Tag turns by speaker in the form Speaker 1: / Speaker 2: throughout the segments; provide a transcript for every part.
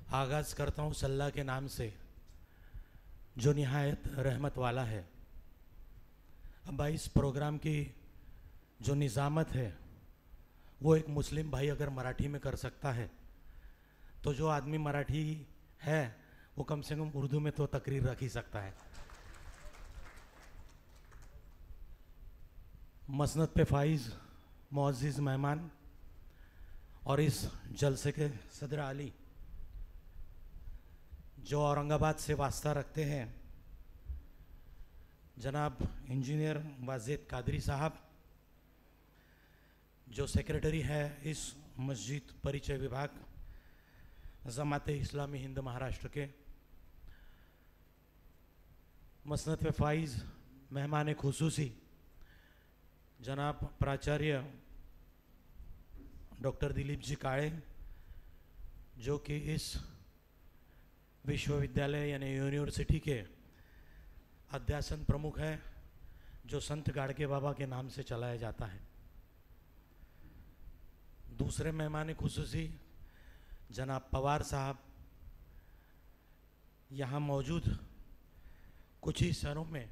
Speaker 1: आगाज़ करता हूँ अल्लाह के नाम से जो निहायत रहमत वाला है। अब भाई इस प्रोग्राम की जो निज़ामत है वो एक मुस्लिम भाई अगर मराठी में कर सकता है तो जो आदमी मराठी है वो कम से कम उर्दू में तो तकरीर रख ही सकता है। मसनद पे फाइज़ मुअज़्ज़िज़ मेहमान और इस जलसे के सदर आली जो औरंगाबाद से वास्ता रखते हैं, जनाब इंजीनियर वाजिद कादरी साहब, जो सेक्रेटरी है इस मस्जिद परिचय विभाग जमात इस्लामी हिंद महाराष्ट्र के, मसनद पे फाइज़ मेहमान खुसूसी जनाब प्राचार्य डॉक्टर दिलीप जी काळे, जो कि इस विश्वविद्यालय यानी यूनिवर्सिटी के अध्यासन प्रमुख है, जो संत गाड़के बाबा के नाम से चलाया जाता है। दूसरे मेहमान खुसूसी जनाब पवार साहब, यहाँ मौजूद कुछ ही शहरों में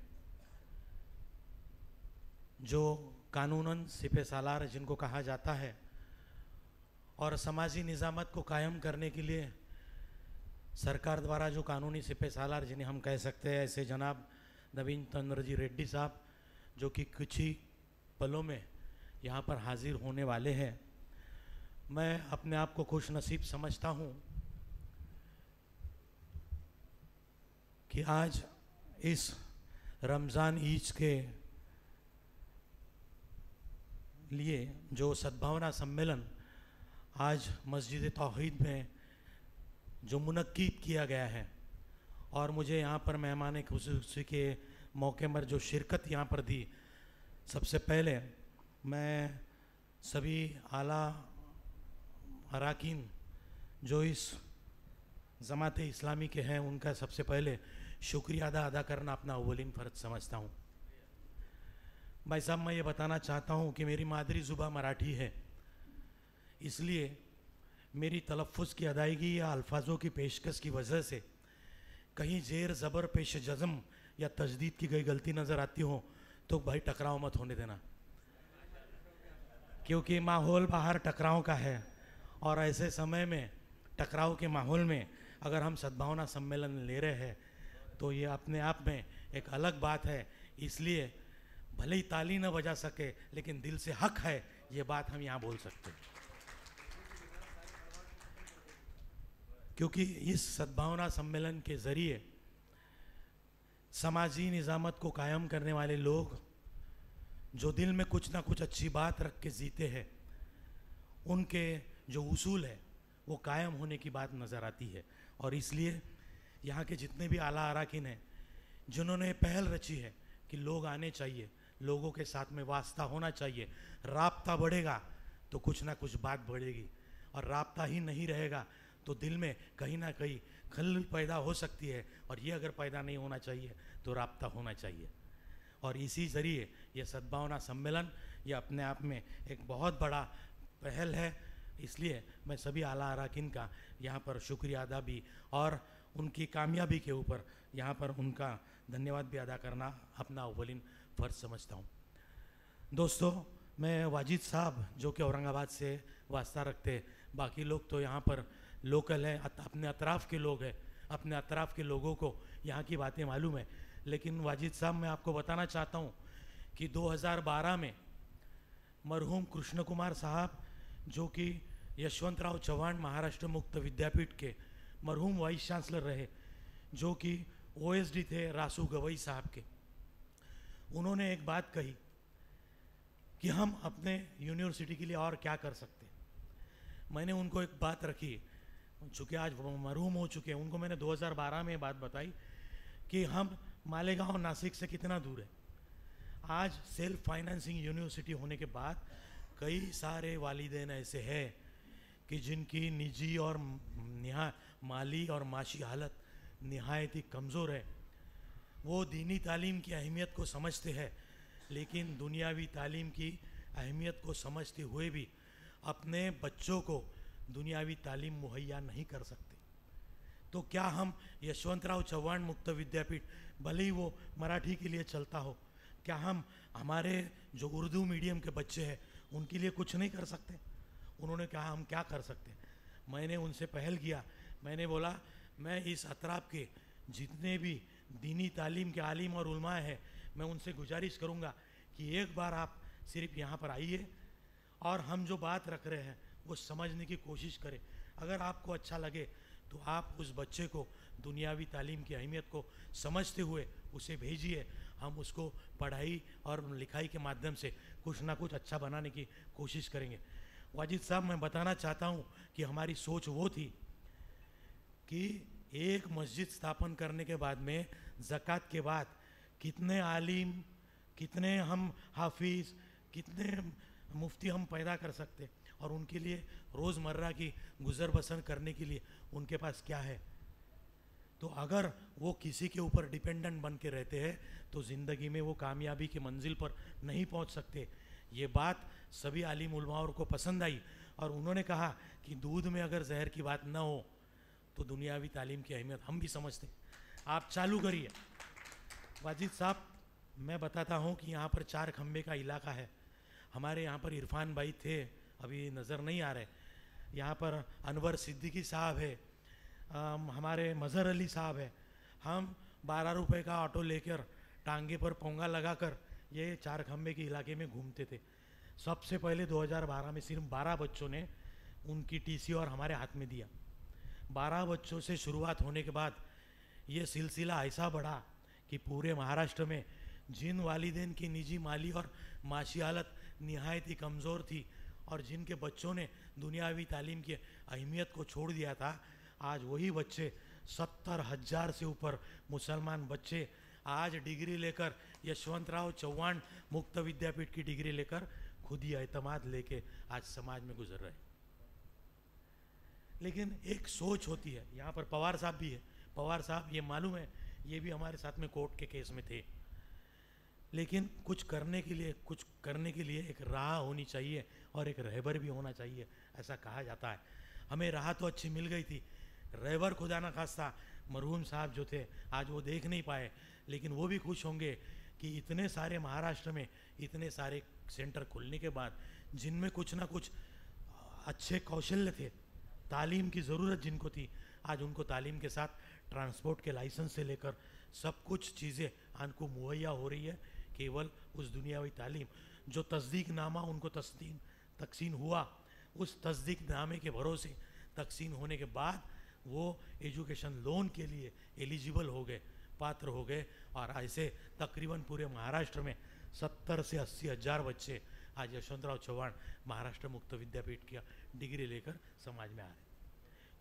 Speaker 1: जो कानूनन सिपह सालार जिनको कहा जाता है और समाजी निज़ामत को कायम करने के लिए सरकार द्वारा जो कानूनी सिपह सालार जिन्हें हम कह सकते हैं, ऐसे जनाब नवीन चंद्र जी रेड्डी साहब जो कि कुछ ही पलों में यहाँ पर हाजिर होने वाले हैं। मैं अपने आप को खुश नसीब समझता हूँ कि आज इस रमज़ान ईद के लिए जो सद्भावना सम्मेलन आज मस्जिद तौहीद में जो मुनक्कीद किया गया है और मुझे यहाँ पर मेहमान खुसूसी के मौके पर जो शिरकत यहाँ पर दी, सबसे पहले मैं सभी आला अराकीन जो इस जमात इस्लामी के हैं उनका सबसे पहले शुक्रिया अदा करना अपना अव्वलीन फ़र्ज समझता हूँ। भाई साहब, मैं ये बताना चाहता हूँ कि मेरी मादरी ज़ुबान मराठी है, इसलिए मेरी तलफ़्फ़ुज़ की अदायगी या अल्फाजों की पेशकश की वजह से कहीं ज़ेर ज़बर पेश जज़म या तजदीद की गई गलती नज़र आती हो तो भाई टकराव मत होने देना, क्योंकि माहौल बाहर टकराव का है और ऐसे समय में टकराव के माहौल में अगर हम सद्भावना सम्मेलन ले रहे हैं तो ये अपने आप में एक अलग बात है। इसलिए भले ही ताली न बजा सके लेकिन दिल से हक है, ये बात हम यहाँ बोल सकते हैं, क्योंकि इस सद्भावना सम्मेलन के ज़रिए समाजी निज़ामत को कायम करने वाले लोग जो दिल में कुछ ना कुछ अच्छी बात रख के जीते हैं, उनके जो उसूल है वो कायम होने की बात नज़र आती है। और इसलिए यहाँ के जितने भी आला अराकीन हैं जिन्होंने पहल रची है कि लोग आने चाहिए, लोगों के साथ में वास्ता होना चाहिए, राब्ता बढ़ेगा तो कुछ ना कुछ बात बढ़ेगी, और राब्ता ही नहीं रहेगा तो दिल में कहीं ना कहीं खलल पैदा हो सकती है, और ये अगर पैदा नहीं होना चाहिए तो राब्ता होना चाहिए। और इसी ज़रिए ये सद्भावना सम्मेलन ये अपने आप में एक बहुत बड़ा पहल है। इसलिए मैं सभी आला अराकीन का यहाँ पर शुक्रिया अदा भी और उनकी कामयाबी के ऊपर यहाँ पर उनका धन्यवाद भी अदा करना अपना अव्वलीन फ़र्ज समझता हूँ। दोस्तों, मैं वाजिद साहब जो कि औरंगाबाद से वास्ता रखते, बाकी लोग तो यहाँ पर लोकल हैं, अपने अतराफ़ के लोग हैं, अपने अतराफ़ के लोगों को यहाँ की बातें मालूम है, लेकिन वाजिद साहब मैं आपको बताना चाहता हूँ कि 2012 में मरहूम कृष्ण कुमार साहब जो कि यशवंतराव चव्हाण महाराष्ट्र मुक्त विद्यापीठ के मरहूम वाइस चांसलर रहे, जो कि ओएसडी थे रासू गवई साहब के, उन्होंने एक बात कही कि हम अपने यूनिवर्सिटी के लिए और क्या कर सकते। मैंने उनको एक बात रखी, चूँकि आज मरहूम हो चुके हैं, उनको मैंने 2012 में बात बताई कि हम मालेगांव नासिक से कितना दूर है। आज सेल्फ फाइनेंसिंग यूनिवर्सिटी होने के बाद कई सारे वालिदैन ऐसे हैं कि जिनकी निजी और माली और माशी हालत निहायत ही कमज़ोर है। वो दीनी तालीम की अहमियत को समझते हैं, लेकिन दुनियावी तालीम की अहमियत को समझते हुए भी अपने बच्चों को दुनियावी तालीम मुहैया नहीं कर सकते। तो क्या हम यशवंतराव चव्हाण मुक्त विद्यापीठ, भले ही वो मराठी के लिए चलता हो, क्या हम हमारे जो उर्दू मीडियम के बच्चे हैं उनके लिए कुछ नहीं कर सकते? उन्होंने कहा हम क्या कर सकते हैं। मैंने उनसे पहल किया, मैंने बोला मैं इस अतराफ के जितने भी दीनी तालीम के आलिम और उलमा हैं, मैं उनसे गुजारिश करूंगा कि एक बार आप सिर्फ यहाँ पर आइए और हम जो बात रख रहे हैं वो समझने की कोशिश करें। अगर आपको अच्छा लगे तो आप उस बच्चे को दुनियावी तालीम की अहमियत को समझते हुए उसे भेजिए, हम उसको पढ़ाई और लिखाई के माध्यम से कुछ ना कुछ अच्छा बनाने की कोशिश करेंगे। वाजिद साहब, मैं बताना चाहता हूँ कि हमारी सोच वो थी कि एक मस्जिद स्थापन करने के बाद में ज़कात के बाद कितने आलिम, कितने हम हाफिज़, कितने मुफ्ती हम पैदा कर सकते और उनके लिए रोज़मर्रा की गुज़र बसर करने के लिए उनके पास क्या है। तो अगर वो किसी के ऊपर डिपेंडेंट बन के रहते हैं तो ज़िंदगी में वो कामयाबी की मंजिल पर नहीं पहुंच सकते। ये बात सभी आलिम उलमाओं को पसंद आई और उन्होंने कहा कि दूध में अगर जहर की बात न हो तो दुनियावी तालीम की अहमियत हम भी समझते, आप चालू करिए। वाजिद साहब, मैं बताता हूँ कि यहाँ पर 4 खंबे का इलाका है। हमारे यहाँ पर इरफान भाई थे, अभी नज़र नहीं आ रहे। यहाँ पर अनवर सिद्दीकी साहब है, हमारे मज़हर अली साहब है। हम 12 रुपए का ऑटो लेकर टांगे पर पोंगा लगाकर ये 4 खंबे के इलाके में घूमते थे। सबसे पहले 2012 में सिर्फ 12 बच्चों ने उनकी टीसी और हमारे हाथ में दिया। 12 बच्चों से शुरुआत होने के बाद ये सिलसिला ऐसा बढ़ा कि पूरे महाराष्ट्र में जिन वालिदैन की निजी माली और माशी हालत निहायत ही कमज़ोर थी और जिनके बच्चों ने दुनियावी तालीम की अहमियत को छोड़ दिया था, आज वही बच्चे 70,000 से ऊपर मुसलमान बच्चे आज डिग्री लेकर, यशवंतराव चव्हाण मुक्त विद्यापीठ की डिग्री लेकर खुद ही एतमाद लेके आज समाज में गुजर रहे। लेकिन एक सोच होती है, यहाँ पर पवार साहब भी है। पवार साहब, ये मालूम है, ये भी हमारे साथ में कोर्ट के केस में थे। लेकिन कुछ करने के लिए एक राह होनी चाहिए और एक रहबर भी होना चाहिए, ऐसा कहा जाता है। हमें राह तो अच्छी मिल गई थी, रहबर खुदा ना खास्ता मरहूम साहब जो थे आज वो देख नहीं पाए, लेकिन वो भी खुश होंगे कि इतने सारे महाराष्ट्र में इतने सारे सेंटर खुलने के बाद जिनमें कुछ ना कुछ अच्छे कौशल्य थे, तालीम की ज़रूरत जिनको थी, आज उनको तालीम के साथ ट्रांसपोर्ट के लाइसेंस से लेकर सब कुछ चीज़ें उनको मुहैया हो रही है। केवल उस दुनियावी तालीम जो तस्दीक नामा उनको तकसीन हुआ, उस तस्दीक नामे के भरोसे तकसीन होने के बाद वो एजुकेशन लोन के लिए एलिजिबल हो गए, पात्र हो गए। और ऐसे तकरीबन पूरे महाराष्ट्र में 70 से 80 हज़ार बच्चे आज यशवंतराव चव्हाण महाराष्ट्र मुक्त विद्यापीठ की डिग्री लेकर समाज में आ रहे।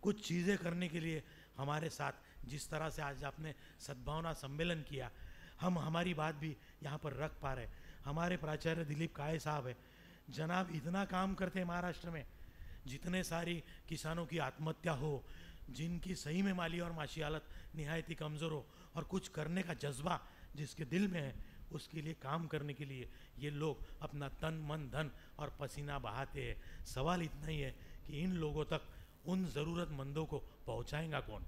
Speaker 1: कुछ चीज़ें करने के लिए हमारे साथ जिस तरह से आज आपने सद्भावना सम्मेलन किया, हम हमारी बात भी यहाँ पर रख पा रहे। हमारे प्राचार्य दिलीप काळे साहब है, जनाब इतना काम करते हैं महाराष्ट्र में, जितने सारी किसानों की आत्महत्या हो, जिनकी सही में माली और माशी हालत निहायत ही कमज़ोर हो और कुछ करने का जज्बा जिसके दिल में है, उसके लिए काम करने के लिए ये लोग अपना तन मन धन और पसीना बहाते हैं। सवाल इतना ही है कि इन लोगों तक उन ज़रूरतमंदों को पहुंचाएगा कौन?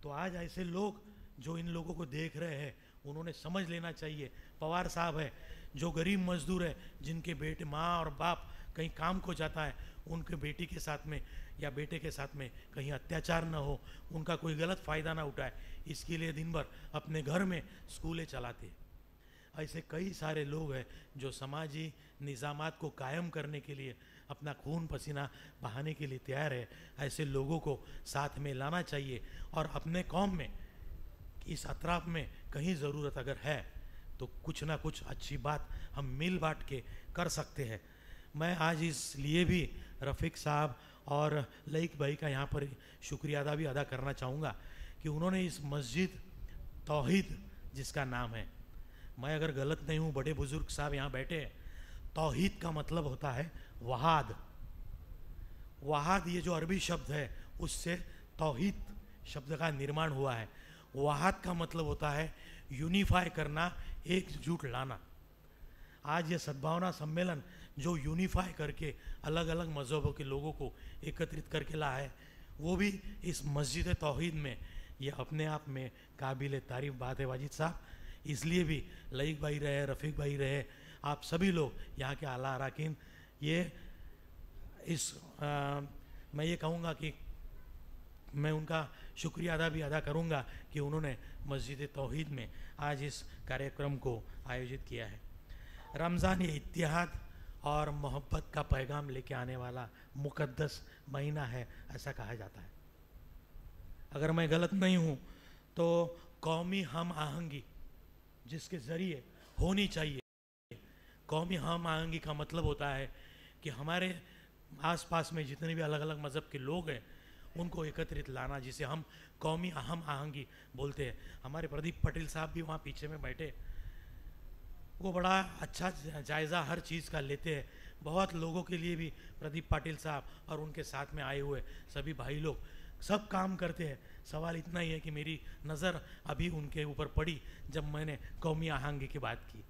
Speaker 1: तो आज ऐसे लोग जो इन लोगों को देख रहे हैं, उन्होंने समझ लेना चाहिए। पवार साहब है जो गरीब मजदूर है, जिनके बेटे माँ और बाप कहीं काम को जाता है, उनके बेटी के साथ में या बेटे के साथ में कहीं अत्याचार ना हो, उनका कोई गलत फ़ायदा ना उठाए, इसके लिए दिन भर अपने घर में स्कूलें चलाते हैं। ऐसे कई सारे लोग हैं जो समाजी निज़ामात को कायम करने के लिए अपना खून पसीना बहाने के लिए तैयार है। ऐसे लोगों को साथ में लाना चाहिए और अपने कौम में इस अतराफ में कहीं ज़रूरत अगर है तो कुछ ना कुछ अच्छी बात हम मिल बांट के कर सकते हैं। मैं आज इसलिए भी रफ़ीक साहब और लईक भाई का यहाँ पर शुक्रिया अदा भी अदा करना चाहूँगा कि उन्होंने इस मस्जिद तौहीद जिसका नाम है, मैं अगर गलत नहीं हूँ, बड़े बुजुर्ग साहब यहाँ बैठे हैं, तौहीद का मतलब होता है वहाद। वहाद ये जो अरबी शब्द है उससे तौहीद शब्द का निर्माण हुआ है। वहाद का मतलब होता है यूनिफाई करना, एकजुट लाना। आज ये सद्भावना सम्मेलन जो यूनिफाई करके अलग अलग मज़हबों के लोगों को एकत्रित करके ला है, वो भी इस मस्जिद तौहीद में, ये अपने आप में काबिल तारीफ़ बात है वाजिद साहब। इसलिए भी लईक भाई रहे, रफ़ीक भाई रहे, आप सभी लोग यहाँ के आला अरकान, ये मैं ये कहूँगा कि मैं उनका शुक्रिया अदा करूँगा कि उन्होंने मस्जिद तौहीद में आज इस कार्यक्रम को आयोजित किया है। रमज़ान ये इत्तेहाद और मोहब्बत का पैगाम लेके आने वाला मुक़द्दस महीना है, ऐसा कहा जाता है। अगर मैं गलत नहीं हूँ तो कौमी हम आहंगी जिसके ज़रिए होनी चाहिए। कौमी हम आहंगी का मतलब होता है कि हमारे आसपास में जितने भी अलग अलग मज़हब के लोग हैं उनको एकत्रित लाना, जिसे हम कौमी हम आहंगी बोलते हैं। हमारे प्रदीप पटेल साहब भी वहाँ पीछे में बैठे, वो बड़ा अच्छा जायज़ा हर चीज़ का लेते हैं। बहुत लोगों के लिए भी प्रदीप पाटिल साहब और उनके साथ में आए हुए सभी भाई लोग सब काम करते हैं। सवाल इतना ही है कि मेरी नज़र अभी उनके ऊपर पड़ी जब मैंने कौमी आहंगी की बात की,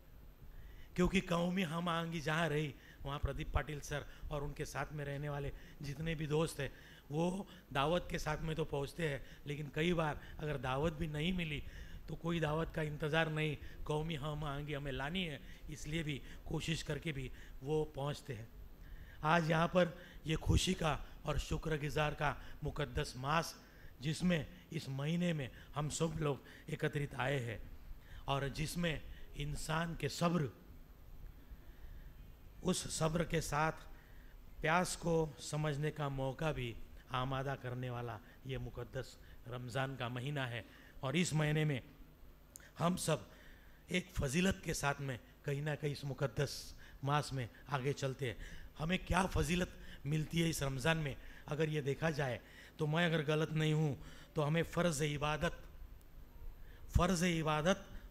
Speaker 1: क्योंकि कौमी हम आहंगी जहाँ रही वहाँ प्रदीप पाटिल सर और उनके साथ में रहने वाले जितने भी दोस्त हैं वो दावत के साथ में तो पहुँचते हैं, लेकिन कई बार अगर दावत भी नहीं मिली तो कोई दावत का इंतज़ार नहीं, कौमी हम आहंगी हमें लानी है, इसलिए भी कोशिश करके भी वो पहुँचते हैं। आज यहाँ पर ये खुशी का और शुक्रगुजार का मुक़द्दस मास, जिसमें इस महीने में हम सब लोग एकत्रित आए हैं और जिसमें इंसान के सब्र, उस सब्र के साथ प्यास को समझने का मौका भी आमादा करने वाला ये मुक़द्दस रमज़ान का महीना है। और इस महीने में हम सब एक फ़जीलत के साथ में कहीं ना कहीं इस मुक़द्दस मास में आगे चलते हैं। हमें क्या फ़जीलत मिलती है इस रमज़ान में, अगर ये देखा जाए तो मैं अगर गलत नहीं हूँ तो हमें फ़र्ज़ इबादत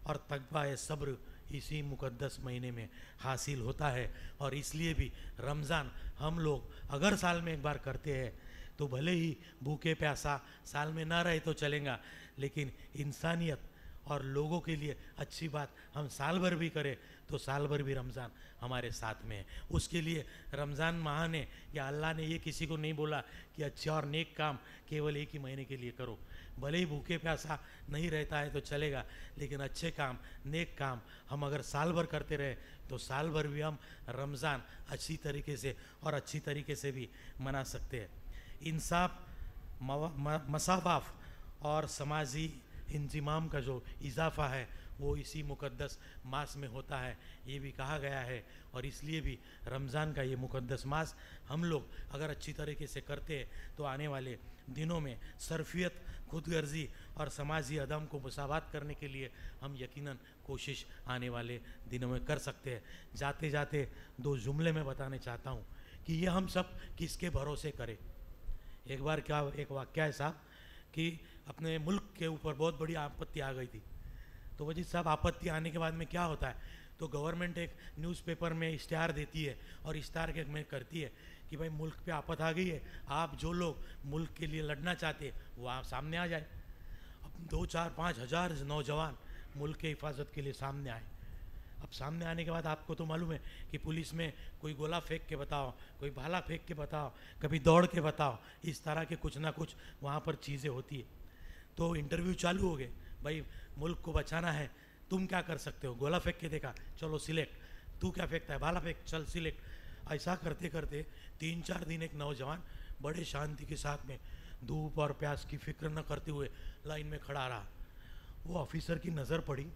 Speaker 1: और तक़वा सब्र इसी मुक़द्दस महीने में हासिल होता है। और इसलिए भी रमज़ान हम लोग अगर साल में एक बार करते हैं तो भले ही भूखे प्यासा साल में ना रहे तो चलेगा, लेकिन इंसानियत और लोगों के लिए अच्छी बात हम साल भर भी करें तो साल भर भी रमज़ान हमारे साथ में है। उसके लिए रमज़ान माह ने या अल्लाह ने ये किसी को नहीं बोला कि अच्छे और नेक काम केवल एक ही महीने के लिए करो। भले ही भूखे प्यासा नहीं रहता है तो चलेगा, लेकिन अच्छे काम, नेक काम हम अगर साल भर करते रहे तो साल भर भी हम रमज़ान अच्छी तरीके से और अच्छी तरीके से भी मना सकते हैं। इंसाफ, मसावाफ और समाजी इंजिमाम का जो इजाफ़ा है वो इसी मुक़द्दस मास में होता है, ये भी कहा गया है। और इसलिए भी रमज़ान का ये मुक़द्दस मास हम लोग अगर अच्छी तरीके से करते हैं तो आने वाले दिनों में सरफियत, खुदगर्जी और समाजी अदम को मुसावात करने के लिए हम यकीनन कोशिश आने वाले दिनों में कर सकते हैं। जाते जाते दो जुमले में बताने चाहता हूँ कि ये हम सब किसके भरोसे करें। एक बार क्या एक वाक़या है साहब कि अपने मुल्क के ऊपर बहुत बड़ी आपत्ति आ गई थी। तो वजीद साहब, आपत्ति आने के बाद में क्या होता है, तो गवर्नमेंट एक न्यूज़पेपर में इश्तिहार देती है और इश्तिहार के में करती है कि भाई मुल्क पे आफत आ गई है, आप जो लोग मुल्क के लिए लड़ना चाहते हैं वो आप सामने आ जाए। अब 2, 4, 5 हज़ार नौजवान मुल्क के हिफाजत के लिए सामने आए। अब सामने आने के बाद आपको तो मालूम है कि पुलिस में कोई गोला फेंक के बताओ, कोई भाला फेंक के बताओ, कभी दौड़ के बताओ, इस तरह के कुछ ना कुछ वहाँ पर चीज़ें होती है। तो इंटरव्यू चालू हो गए, भाई मुल्क को बचाना है, तुम क्या कर सकते हो? गोला फेंक के देखा, चलो सिलेक्ट। तू क्या फेंकता है? भाला फेंक, चल सिलेक्ट। ऐसा करते करते 3-4 दिन एक नौजवान बड़े शांति के साथ में धूप और प्यास की फिक्र न करते हुए लाइन में खड़ा रहा। वो ऑफिसर की नज़र पड़ी,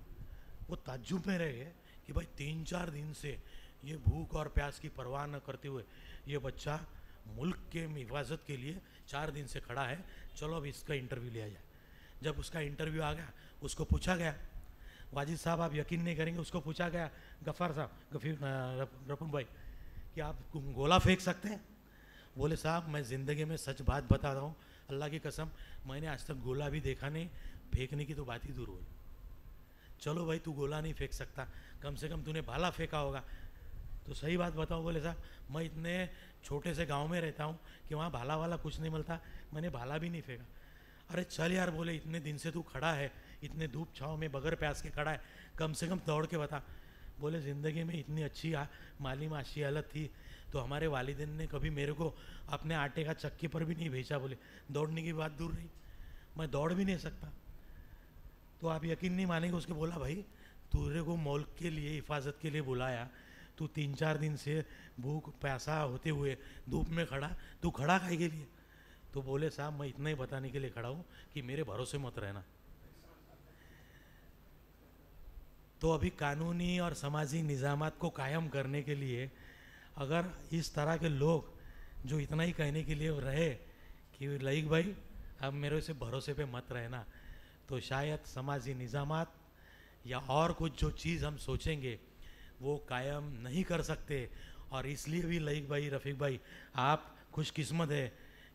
Speaker 1: वो ताज्जुब में रह गए कि भाई 3-4 दिन से ये भूख और प्यास की परवाह न करते हुए ये बच्चा मुल्क के हिफाजत के लिए 4 दिन से खड़ा है, चलो अब इसका इंटरव्यू लिया जाए। जब उसका इंटरव्यू आ गया, उसको पूछा गया, वाजिद साहब आप यकीन नहीं करेंगे, उसको पूछा गया, गफ़ार साहब, रफून भाई, कि आप गोला फेंक सकते हैं? बोले साहब मैं ज़िंदगी में सच बात बता रहा हूँ, अल्लाह की कसम मैंने आज तक गोला भी देखा नहीं, फेंकने की तो बात ही दूर हुई। चलो भाई तू गोला नहीं फेंक सकता, कम से कम तूने भाला फेंका होगा। तो सही बात बताओ, बोले साहब मैं इतने छोटे से गांव में रहता हूँ कि वहाँ भाला वाला कुछ नहीं मिलता, मैंने भाला भी नहीं फेंका। अरे चल यार, बोले इतने दिन से तू खड़ा है, इतने धूप छाँव में बगैर प्यास के खड़ा है, कम से कम दौड़ के बता। बोले ज़िंदगी में इतनी अच्छी माली माशी हालत थी तो हमारे वालिदैन ने कभी मेरे को अपने आटे का चक्की पर भी नहीं भेजा। बोले दौड़ने की बात दूर रही, मैं दौड़ भी नहीं सकता। तो आप यकीन नहीं मानेंगे, उसके बोला भाई तुझे को मुल्क के लिए हिफाजत के लिए बुलाया, तू 3-4 दिन से भूख प्यासा होते हुए धूप में खड़ा, तू खड़ा काहे के लिए? तो बोले साहब मैं इतना ही बताने के लिए खड़ा हूँ कि मेरे भरोसे मत रहना। तो अभी कानूनी और समाजी निज़ामात को कायम करने के लिए अगर इस तरह के लोग जो इतना ही कहने के लिए रहे कि लाइक भाई अब मेरे से भरोसे पे मत रहना, तो शायद समाजी निज़ामात या और कुछ जो चीज़ हम सोचेंगे वो कायम नहीं कर सकते। और इसलिए भी लाइक भाई, रफ़ीक भाई, आप खुशकिस्मत है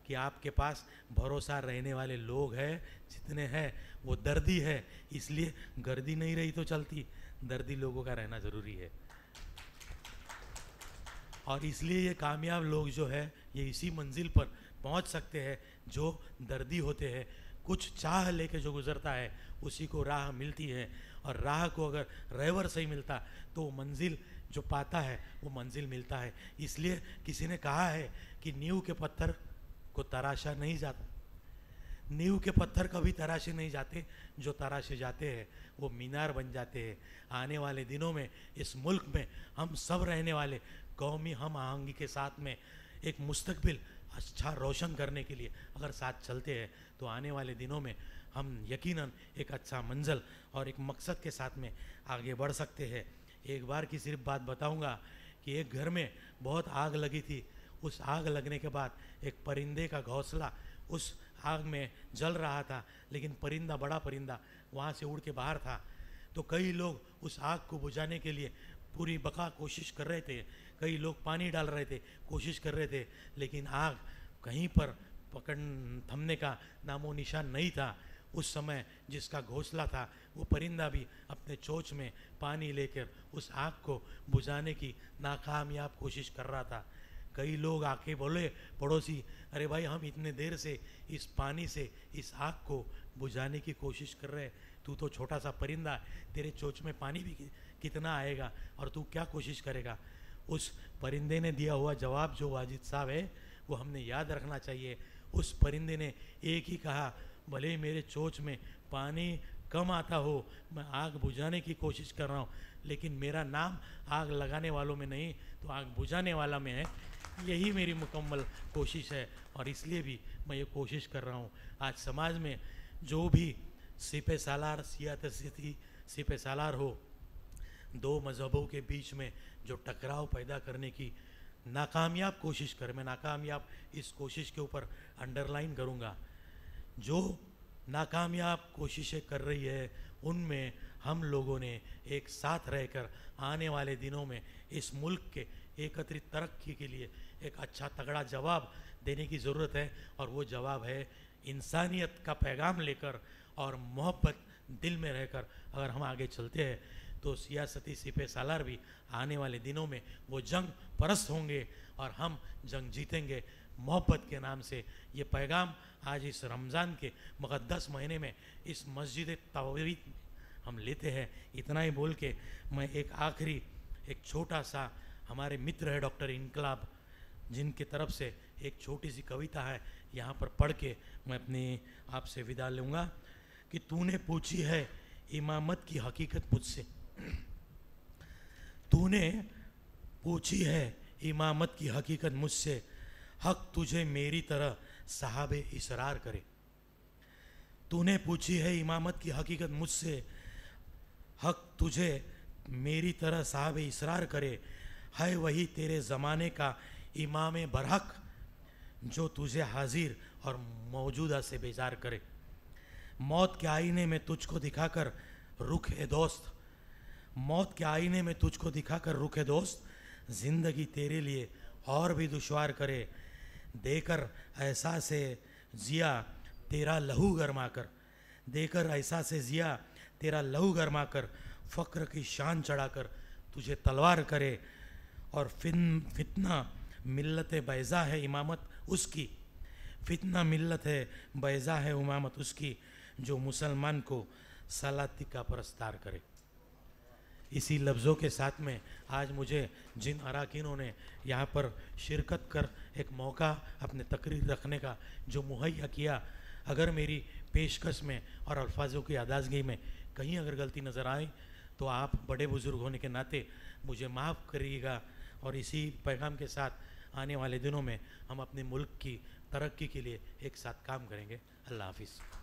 Speaker 1: कि आपके पास भरोसा रहने वाले लोग हैं, जितने हैं वो दर्दी है। इसलिए गर्दी नहीं रही तो चलती, दर्दी लोगों का रहना ज़रूरी है। और इसलिए ये कामयाब लोग जो है ये इसी मंजिल पर पहुंच सकते हैं जो दर्दी होते हैं। कुछ चाह लेके जो गुज़रता है उसी को राह मिलती है, और राह को अगर रहबर सही मिलता तो मंजिल जो पाता है वो मंजिल मिलता है। इसलिए किसी ने कहा है कि नींव के पत्थर को तराशा नहीं जाता, नींव के पत्थर कभी तराशे नहीं जाते, जो तराशे जाते हैं वो मीनार बन जाते हैं। आने वाले दिनों में इस मुल्क में हम सब रहने वाले कौमी हम आहंगी के साथ में एक मुस्तकबिल अच्छा रोशन करने के लिए अगर साथ चलते हैं तो आने वाले दिनों में हम यकीनन एक अच्छा मंजिल और एक मकसद के साथ में आगे बढ़ सकते हैं। एक बार की सिर्फ बात बताऊंगा कि एक घर में बहुत आग लगी थी। उस आग लगने के बाद एक परिंदे का घोंसला उस आग में जल रहा था, लेकिन परिंदा, बड़ा परिंदा, वहाँ से उड़ के बाहर था। तो कई लोग उस आग को बुझाने के लिए पूरी बका कोशिश कर रहे थे, कई लोग पानी डाल रहे थे, कोशिश कर रहे थे, लेकिन आग कहीं पर पकड़ थमने का नामो निशान नहीं था। उस समय जिसका घोंसला था वो परिंदा भी अपने चोंच में पानी लेकर उस आग को बुझाने की नाकामयाब कोशिश कर रहा था। कई लोग आके बोले, पड़ोसी, अरे भाई हम इतने देर से इस पानी से इस आग को बुझाने की कोशिश कर रहे हैं, तू तो छोटा सा परिंदा, तेरे चोंच में पानी भी कितना आएगा और तू क्या कोशिश करेगा? उस परिंदे ने दिया हुआ जवाब जो वाजिद साहब है वो हमने याद रखना चाहिए। उस परिंदे ने एक ही कहा, भले ही मेरे चोंच में पानी कम आता हो, मैं आग बुझाने की कोशिश कर रहा हूँ, लेकिन मेरा नाम आग लगाने वालों में नहीं तो आग बुझाने वाला में है। यही मेरी मुकम्मल कोशिश है और इसलिए भी मैं ये कोशिश कर रहा हूँ। आज समाज में जो भी सिपह सालार सियासती सिपह सालार हो, दो मजहबों के बीच में जो टकराव पैदा करने की नाकामयाब कोशिश कर, मैं नाकामयाब इस कोशिश के ऊपर अंडरलाइन करूँगा, जो नाकामयाब कोशिशें कर रही है उनमें हम लोगों ने एक साथ रहकर आने वाले दिनों में इस मुल्क के एकत्रित तरक्की के लिए एक अच्छा तगड़ा जवाब देने की ज़रूरत है। और वो जवाब है इंसानियत का पैगाम लेकर और मोहब्बत दिल में रहकर अगर हम आगे चलते हैं तो सियासती सिपह सालार भी आने वाले दिनों में वो जंग परस्त होंगे और हम जंग जीतेंगे मोहब्बत के नाम से। ये पैगाम आज इस रमज़ान के मुक़द्दस महीने में इस मस्जिद तौहीद हम लेते हैं। इतना ही बोल के मैं एक आखिरी एक छोटा सा, हमारे मित्र है डॉक्टर इनकलाब, जिनकी तरफ से एक छोटी सी कविता है, यहाँ पर पढ़ के मैं अपनी आपसे विदा लूँगा कि तूने पूछी है इमामत की हकीकत मुझसे, तूने पूछी है इमामत की हकीकत मुझसे, हक तुझे मेरी तरह साहबे इसरार करे। तूने पूछी है इमामत की हकीकत मुझसे, हक तुझे मेरी तरह साहबे इसरार करे। है वही तेरे ज़माने का इमाम बरहक जो तुझे हाजिर और मौजूदा से बेजार करे। मौत के आईने में तुझको दिखाकर रुख ए दोस्त, मौत के आईने में तुझको दिखाकर रुख ए दोस्त, ज़िंदगी तेरे लिए और भी दुश्वार करे। देकर ऐसा से जिया तेरा लहू गरमा कर, देकर ऐसा से जिया तेरा लहू गरमा कर, फ़क्र की शान चढ़ाकर तुझे तलवार करे। और फितना मिल्लत बैज़ा है इमामत उसकी, फितना मिल्लत है बैज़ा है इमामत उसकी, जो मुसलमान को सलाती का परस्तार करे। इसी लफ्ज़ों के साथ में आज मुझे जिन अरकानों ने यहाँ पर शिरकत कर एक मौका अपने तकरीर रखने का जो मुहैया किया, अगर मेरी पेशकश में और अल्फाजों की अदायगी में कहीं अगर गलती नज़र आए तो आप बड़े बुज़ुर्ग होने के नाते मुझे माफ़ करिएगा। और इसी पैगाम के साथ आने वाले दिनों में हम अपने मुल्क की तरक्की के लिए एक साथ काम करेंगे। अल्लाह हाफिज़।